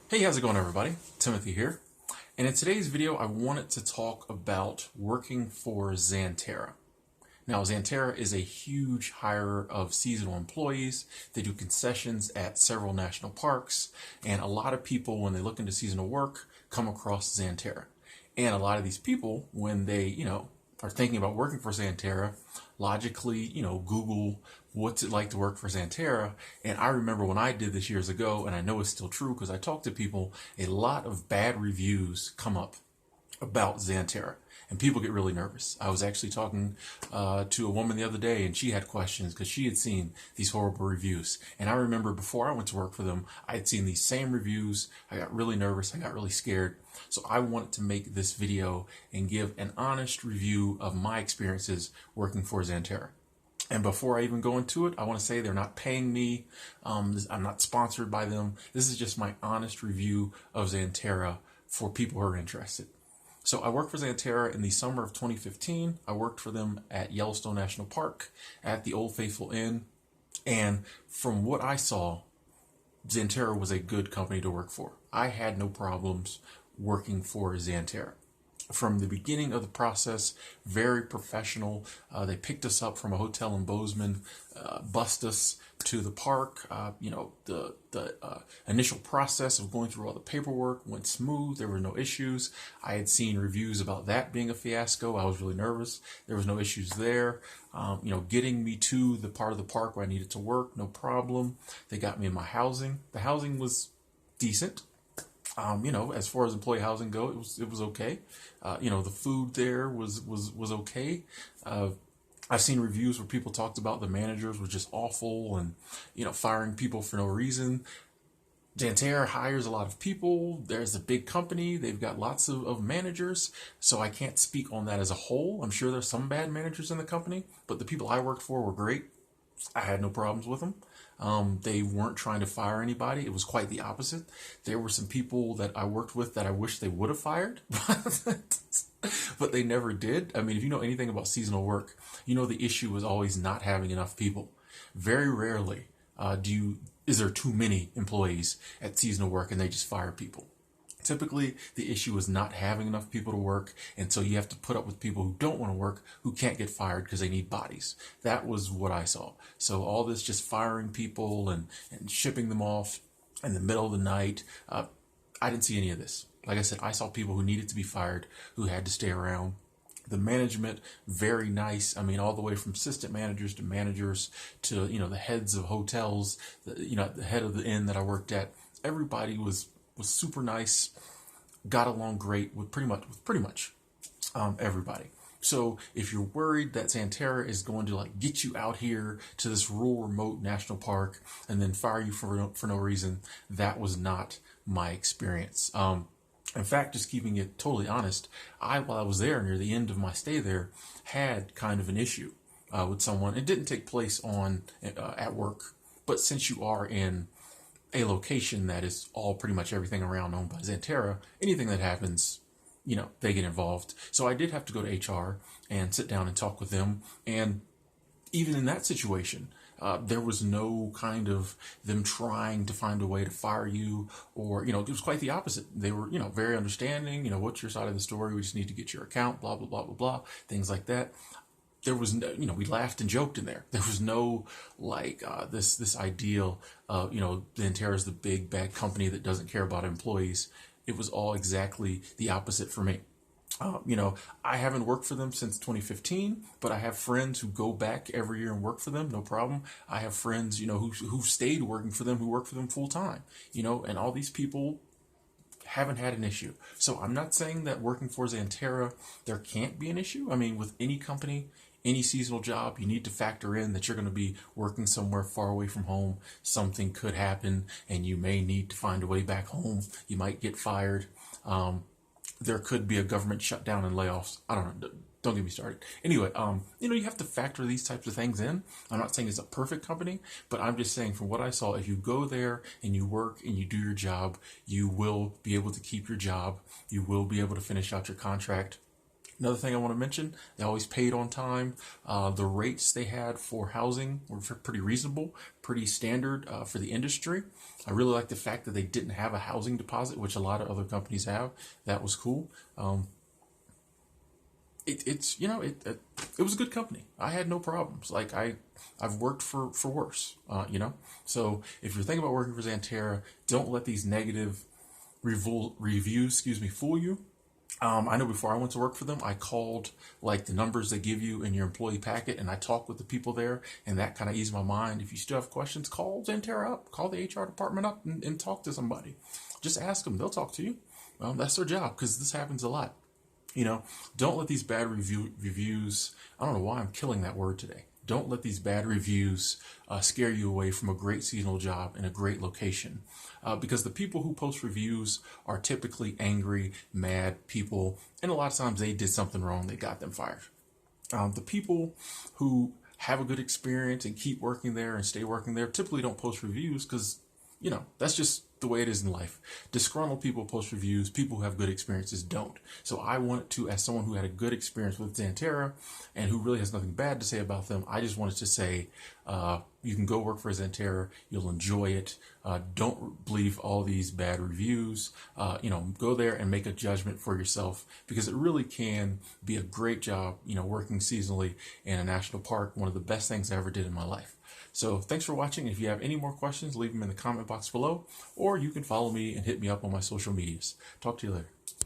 Hey, how's it going, everybody? Timothy here. And in today's video, I wanted to talk about working for Xanterra. Now, Xanterra is a huge hirer of seasonal employees. They do concessions at several national parks, and a lot of people, when they look into seasonal work, come across Xanterra. And a lot of these people, when they, are thinking about working for Xanterra, logically, Google what's it like to work for Xanterra. And I remember when I did this years ago, and I know it's still true because I talk to people, a lot of bad reviews come up about Xanterra, and people get really nervous. I was actually talking to a woman the other day, and she had questions because she had seen these horrible reviews. And I remember before I went to work for them, I had seen these same reviews. I got really nervous. I got really scared. So I wanted to make this video and give an honest review of my experiences working for Xanterra. And before I even go into it, I want to say they're not paying me. I'm not sponsored by them. This is just my honest review of Xanterra for people who are interested. So I worked for Xanterra in the summer of 2015. I worked for them at Yellowstone National Park at the Old Faithful Inn. And from what I saw, Xanterra was a good company to work for. I had no problems working for Xanterra. From the beginning of the process, very professional. They picked us up from a hotel in Bozeman, bussed us to the park. The initial process of going through all the paperwork went smooth. There were no issues. I had seen reviews about that being a fiasco. I was really nervous. There was no issues there. Getting me to the part of the park where I needed to work, no problem. They got me in my housing. The housing was decent. As far as employee housing go, it was okay. The food there was okay. I've seen reviews where people talked about the managers were just awful and, firing people for no reason. Xanterra hires a lot of people. There's a big company. They've got lots of managers. So I can't speak on that as a whole. I'm sure there's some bad managers in the company, but the people I worked for were great. I had no problems with them. They weren't trying to fire anybody. It was quite the opposite. There were some people that I worked with that I wish they would have fired, but they never did. I mean, if you know anything about seasonal work, the issue is always not having enough people. Very rarely is there too many employees at seasonal work and they just fire people. Typically, the issue is not having enough people to work, and so you have to put up with people who don't want to work, who can't get fired because they need bodies. That was what I saw. So all this just firing people and shipping them off in the middle of the night, I didn't see any of this. Like I said, I saw people who needed to be fired, who had to stay around. The management, very nice. I mean, all the way from assistant managers to managers to, the heads of hotels, the head of the inn that I worked at. Everybody was super nice, got along great with pretty much everybody. So if you're worried that Xanterra is going to get you out here to this rural, remote national park and then fire you for no reason, that was not my experience. In fact, just keeping it totally honest, while I was there near the end of my stay there, had kind of an issue with someone. It didn't take place at work, but since you are in a location that is all pretty much everything around owned by Xanterra, anything that happens, they get involved. So I did have to go to HR and sit down and talk with them. And even in that situation, there was no kind of them trying to find a way to fire you or, it was quite the opposite. They were, very understanding, what's your side of the story? We just need to get your account, blah, blah, blah, blah, blah, things like that. There was no, we laughed and joked in there. There was no this ideal of, Xanterra is the big bad company that doesn't care about employees. It was all exactly the opposite for me. I haven't worked for them since 2015, but I have friends who go back every year and work for them, no problem. I have friends, who stayed working for them, who work for them full time, and all these people haven't had an issue. So I'm not saying that working for Xanterra, there can't be an issue. I mean, with any company, any seasonal job, you need to factor in that you're going to be working somewhere far away from home. Something could happen and you may need to find a way back home. You might get fired. There could be a government shutdown and layoffs. I don't know. Don't get me started. Anyway, you have to factor these types of things in. I'm not saying it's a perfect company, but I'm just saying from what I saw, if you go there and you work and you do your job, you will be able to keep your job. You will be able to finish out your contract. Another thing I want to mention, they always paid on time. The rates they had for housing were pretty reasonable, pretty standard for the industry. I really like the fact that they didn't have a housing deposit, which a lot of other companies have. That was cool. It was a good company. I had no problems. Like I've worked for worse. So if you're thinking about working for Xanterra, don't let these negative reviews, fool you. I know before I went to work for them, I called like the numbers they give you in your employee packet, and I talked with the people there, and that kind of eased my mind. If you still have questions, call Xanterra up, call the HR department up, and talk to somebody. Just ask them; they'll talk to you. That's their job, because this happens a lot. Don't let these bad reviews. I don't know why I'm killing that word today. Don't let these bad reviews scare you away from a great seasonal job in a great location. Because the people who post reviews are typically angry, mad people, and a lot of times they did something wrong that got them fired. The people who have a good experience and keep working there and stay working there typically don't post reviews because, that's just the way it is in life. Disgruntled people post reviews. People who have good experiences don't. So I wanted to, as someone who had a good experience with Xanterra and who really has nothing bad to say about them, I just wanted to say you can go work for Xanterra. You'll enjoy it. Don't believe all these bad reviews. Go there and make a judgment for yourself, because it really can be a great job, working seasonally in a national park. One of the best things I ever did in my life. So thanks for watching. If you have any more questions, leave them in the comment box below, or you can follow me and hit me up on my social medias. Talk to you later.